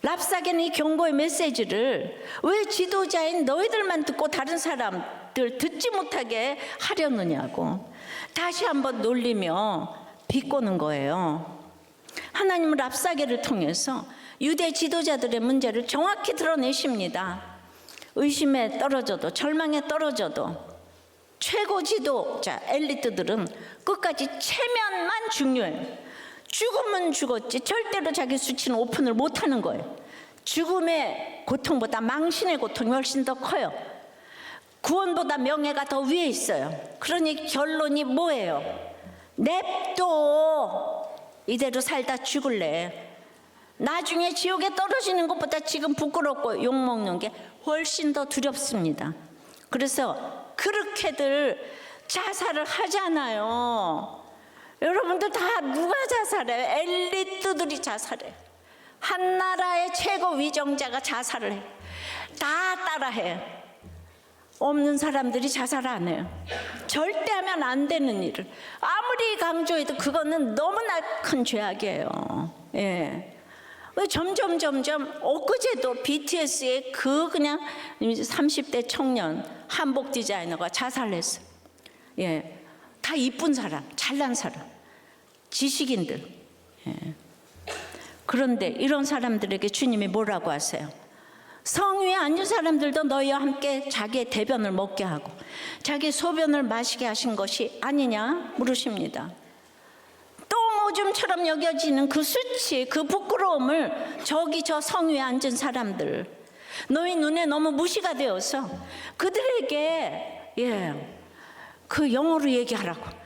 랍사게는 이 경고의 메시지를 왜 지도자인 너희들만 듣고 다른 사람들 듣지 못하게 하려느냐고 다시 한번 놀리며 비꼬는 거예요. 하나님은 랍사게를 통해서 유대 지도자들의 문제를 정확히 드러내십니다. 의심에 떨어져도 절망에 떨어져도 최고 지도자 엘리트들은 끝까지 체면만 중요해요. 죽으면 죽었지 절대로 자기 수치는 오픈을 못하는 거예요. 죽음의 고통보다 망신의 고통이 훨씬 더 커요. 구원보다 명예가 더 위에 있어요. 그러니 결론이 뭐예요? 냅둬. 이대로 살다 죽을래. 나중에 지옥에 떨어지는 것보다 지금 부끄럽고 욕먹는 게 훨씬 더 두렵습니다. 그래서 그렇게들 자살을 하잖아요. 여러분들 다 누가 자살해요? 엘리트들이 자살해요. 한 나라의 최고 위정자가 자살을 해요. 다 따라해요. 없는 사람들이 자살 안 해요. 절대 하면 안 되는 일을 아무리 강조해도 그거는 너무나 큰 죄악이에요. 점점 엊그제도 BTS의 그 그냥 30대 청년 한복 디자이너가 자살했어요. 다 이쁜 사람, 잘난 사람, 지식인들. 그런데 이런 사람들에게 주님이 뭐라고 하세요? 성 위에 앉은 사람들도 너희와 함께 자기의 대변을 먹게 하고 자기 소변을 마시게 하신 것이 아니냐 물으십니다. 똥 오줌처럼 여겨지는 그 수치, 그 부끄러움을 저기 저 성 위에 앉은 사람들, 너희 눈에 너무 무시가 되어서 그들에게 그 영어로 얘기하라고.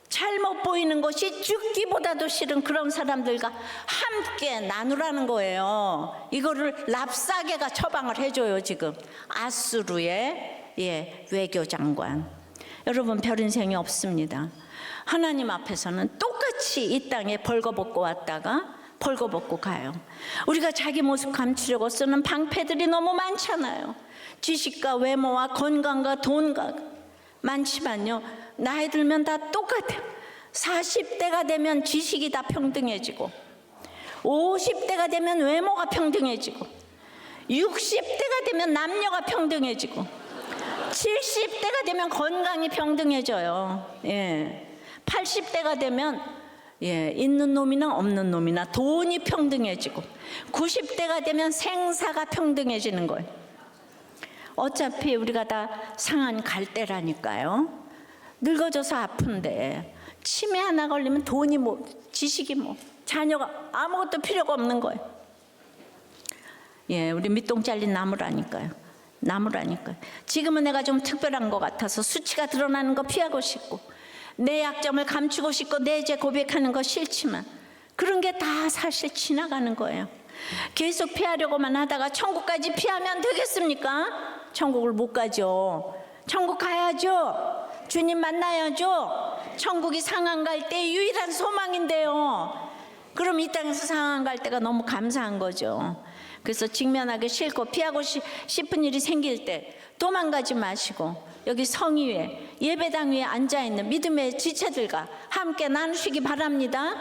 잘못 보이는 것이 죽기보다도 싫은 그런 사람들과 함께 나누라는 거예요. 이거를 랍사게가 처방을 해줘요. 지금 아수르의 외교장관. 여러분, 별 인생이 없습니다. 하나님 앞에서는 똑같이 이 땅에 벌거벗고 왔다가 벌거벗고 가요. 우리가 자기 모습 감추려고 쓰는 방패들이 너무 많잖아요. 지식과 외모와 건강과 돈과 많지만요, 나이 들면 다 똑같아요. 40대가 되면 지식이 다 평등해지고 50대가 되면 외모가 평등해지고 60대가 되면 남녀가 평등해지고 70대가 되면 건강이 평등해져요. 80대가 되면 있는 놈이나 없는 놈이나 돈이 평등해지고 90대가 되면 생사가 평등해지는 거예요. 어차피 우리가 다 상한 갈대라니까요. 늙어져서 아픈데 치매 하나 걸리면 돈이 지식이 자녀가 아무것도 필요가 없는 거예요. 예, 우리 밑동 잘린 나무라니까요. 나무라니까요. 지금은 내가 좀 특별한 것 같아서 수치가 드러나는 거 피하고 싶고, 내 약점을 감추고 싶고, 내 죄 고백하는 거 싫지만 그런 게 다 사실 지나가는 거예요. 계속 피하려고만 하다가 천국까지 피하면 되겠습니까? 천국을 못 가죠. 천국 가야죠. 주님 만나야죠. 천국이 상한 갈 때 유일한 소망인데요. 그럼 이 땅에서 상한 갈 때가 너무 감사한 거죠. 그래서 직면하기 싫고 피하고 싶은 일이 생길 때 도망가지 마시고 여기 성의 위에, 예배당 위에 앉아있는 믿음의 지체들과 함께 나누시기 바랍니다.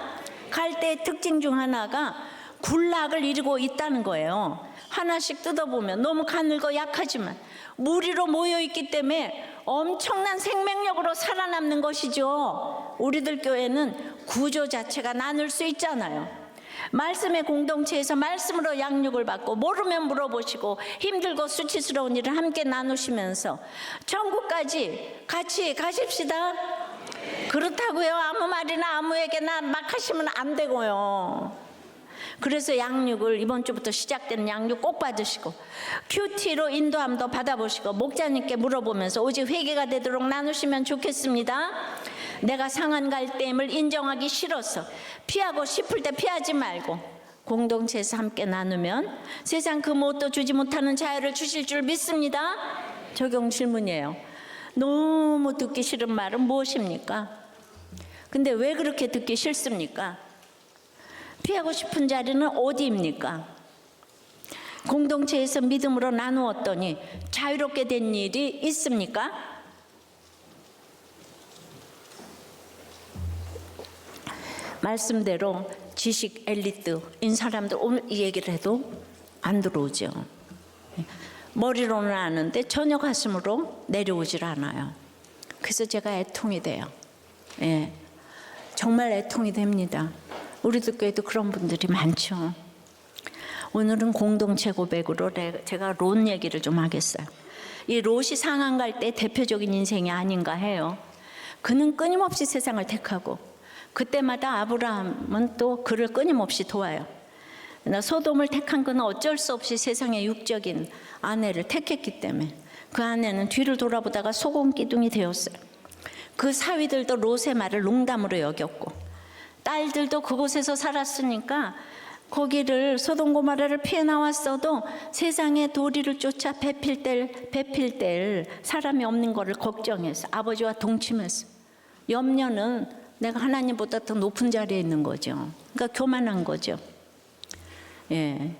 갈 때의 특징 중 하나가 군락을 이루고 있다는 거예요. 하나씩 뜯어보면 너무 가늘고 약하지만 무리로 모여있기 때문에 엄청난 생명력으로 살아남는 것이죠. 우리들 교회는 구조 자체가 나눌 수 있잖아요. 말씀의 공동체에서 말씀으로 양육을 받고, 모르면 물어보시고, 힘들고 수치스러운 일을 함께 나누시면서 천국까지 같이 가십시다. 그렇다고요. 아무 말이나 아무에게나 막 하시면 안 되고요. 그래서 양육을, 이번 주부터 시작되는 양육 꼭 받으시고, 큐티로 인도함도 받아보시고, 목자님께 물어보면서 오직 회개가 되도록 나누시면 좋겠습니다. 내가 상한 갈대임을 인정하기 싫어서 피하고 싶을 때 피하지 말고 공동체에서 함께 나누면 세상 그 무엇도 주지 못하는 자유를 주실 줄 믿습니다. 적용 질문이에요. 너무 듣기 싫은 말은 무엇입니까? 근데 왜 그렇게 듣기 싫습니까? 피하고 싶은 자리는 어디입니까? 공동체에서 믿음으로 나누었더니 자유롭게 된 일이 있습니까? 말씀대로 지식 엘리트인 사람들 오늘 이 얘기를 해도 안 들어오죠. 머리로는 아는데 전혀 가슴으로 내려오질 않아요. 그래서 제가 애통이 돼요. 예, 정말 애통이 됩니다. 우리들 교회도 그런 분들이 많죠. 오늘은 공동체 고백으로 제가 롯 얘기를 좀 하겠어요. 이 롯이 상한 갈 때 대표적인 인생이 아닌가 해요. 그는 끊임없이 세상을 택하고 그때마다 아브라함은 또 그를 끊임없이 도와요. 소돔을 택한 그는 어쩔 수 없이 세상의 육적인 아내를 택했기 때문에 그 아내는 뒤를 돌아보다가 소금기둥이 되었어요. 그 사위들도 롯의 말을 농담으로 여겼고 딸들도 그곳에서 살았으니까 거기를 소돔 고모라를 피해 나왔어도 세상의 도리를 쫓아 배필 사람이 없는 거를 걱정해서 아버지와 동침해서 염려는 내가 하나님보다 더 높은 자리에 있는 거죠. 그러니까 교만한 거죠. 예,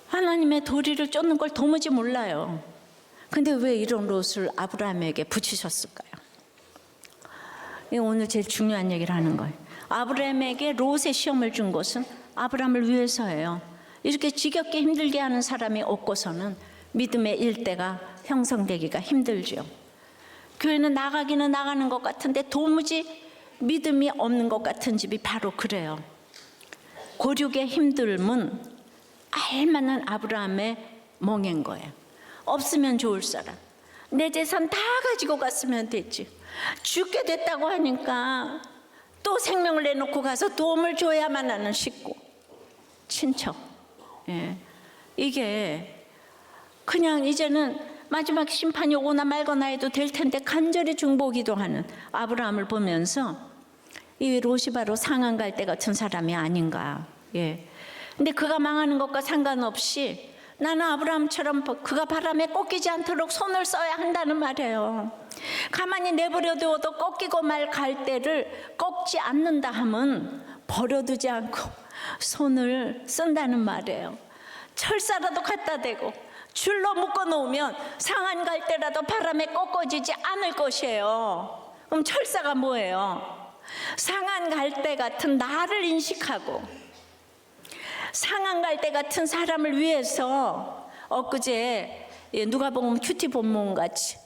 하나님의 도리를 쫓는 걸 도무지 몰라요. 근데 왜 이런 롯을 아브라함에게 붙이셨을까요? 오늘 제일 중요한 얘기를 하는 거예요. 아브라함에게 롯의 시험을 준 것은 아브라함을 위해서예요. 이렇게 지겹게 힘들게 하는 사람이 없고서는 믿음의 일대가 형성되기가 힘들죠. 교회는 나가기는 나가는 것 같은데 도무지 믿음이 없는 것 같은 집이 바로 그래요. 고륙의 힘듦은 알만한 아브라함의 멍인 거예요. 없으면 좋을 사람, 내 재산 다 가지고 갔으면 됐지. 죽게 됐다고 하니까 또 생명을 내놓고 가서 도움을 줘야만 하는 식구, 친척. 예. 이게 그냥 이제는 마지막 심판이 오거나 말거나 해도 될 텐데 간절히 중보기도하는 아브라함을 보면서 이 롯이 바로 상한 갈대 같은 사람이 아닌가. 예. 근데 그가 망하는 것과 상관없이 나는 아브라함처럼 그가 바람에 꺾이지 않도록 손을 써야 한다는 말이에요. 가만히 내버려두어도 꺾이고 말 갈대를 꺾지 않는다 하면 버려두지 않고 손을 쓴다는 말이에요. 철사라도 갖다 대고 줄로 묶어 놓으면 상한 갈대라도 바람에 꺾어지지 않을 것이에요. 그럼 철사가 뭐예요? 상한 갈대 같은 나를 인식하고 상한 갈대 같은 사람을 위해서 엊그제 누가복음 큐티 본문 같이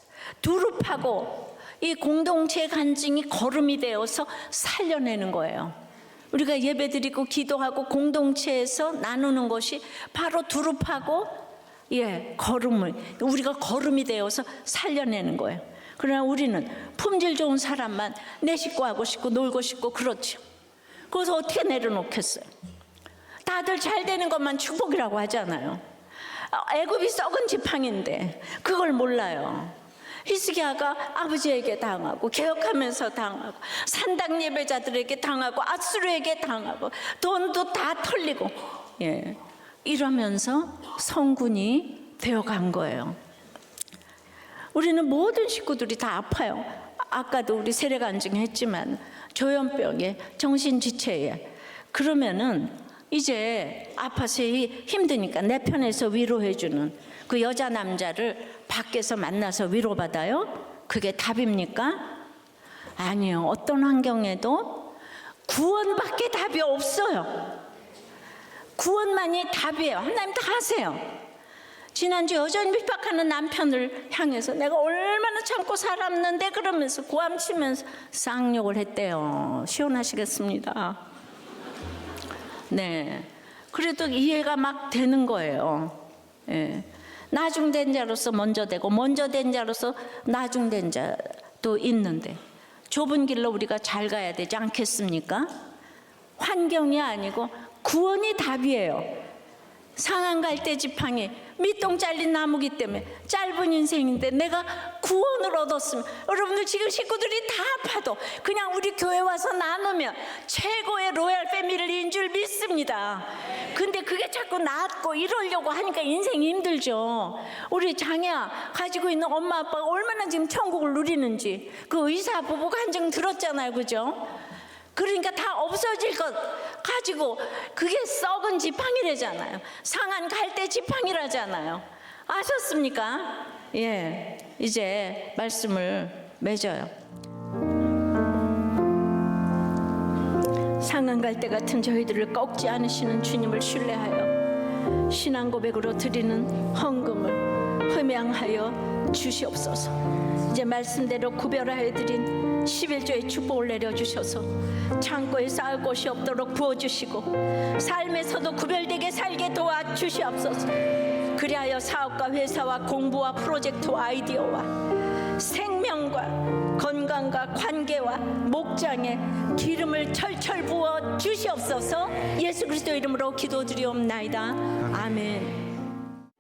두릅하고 이 공동체 간증이 걸음이 되어서 살려내는 거예요. 우리가 예배드리고 기도하고 공동체에서 나누는 것이 바로 두릅하고 걸음을 우리가 걸음이 되어서 살려내는 거예요. 그러나 우리는 품질 좋은 사람만 내 식구 하고 싶고 놀고 싶고 그렇죠. 그래서 어떻게 내려놓겠어요? 다들 잘 되는 것만 축복이라고 하잖아요. 애굽이 썩은 지팡인데 그걸 몰라요. 히스기야가 아버지에게 당하고 개혁하면서 당하고 산당 예배자들에게 당하고 앗수르에게 당하고 돈도 다 털리고 이러면서 성군이 되어간 거예요. 우리는 모든 식구들이 다 아파요. 아까도 우리 세례간증 했지만 조현병에 정신지체에 그러면은 이제 아파서 힘드니까 내 편에서 위로해주는 그 여자 남자를 밖에서 만나서 위로받아요? 그게 답입니까? 아니요. 어떤 환경에도 구원밖에 답이 없어요. 구원만이 답이에요. 하나님 다 하세요. 지난주 여전히 핍박하는 남편을 향해서 내가 얼마나 참고 살았는데 그러면서 고함치면서 쌍욕을 했대요. 시원하시겠습니다. 네. 그래도 이해가 막 되는 거예요. 나중된 자로서 먼저 되고 먼저 된 자로서 나중된 자도 있는데 좁은 길로 우리가 잘 가야 되지 않겠습니까? 환경이 아니고 구원이 답이에요. 상한 갈대 지팡이 밑동 잘린 나무기 때문에 짧은 인생인데 내가 구원을 얻었으면 여러분들 지금 식구들이 다 아파도 그냥 우리 교회 와서 나누면 최고의 로얄 패밀리인 줄 믿습니다. 근데 그게 자꾸 낫고 이러려고 하니까 인생이 힘들죠. 우리 장애아 가지고 있는 엄마 아빠가 얼마나 지금 천국을 누리는지 그 의사 부부 간증 들었잖아요. 그죠? 그러니까 다 없어질 것 가지고 그게 썩은 지팡이래잖아요. 상한 갈대 지팡이라잖아요. 아셨습니까? 이제 말씀을 맺어요. 상한 갈대 같은 저희들을 꺾지 않으시는 주님을 신뢰하여 신앙 고백으로 드리는 헌금을 흠양하여 주시옵소서. 이제 말씀대로 구별하여 드린 11조의 축복을 내려주셔서 창고에 쌓을 곳이 없도록 부어주시고 삶에서도 구별되게 살게 도와주시옵소서. 그리하여 사업과 회사와 공부와 프로젝트와 아이디어와 생명과 건강과 관계와 목장에 기름을 철철 부어 주시옵소서. 예수 그리스도 이름으로 기도드리옵나이다. 아멘.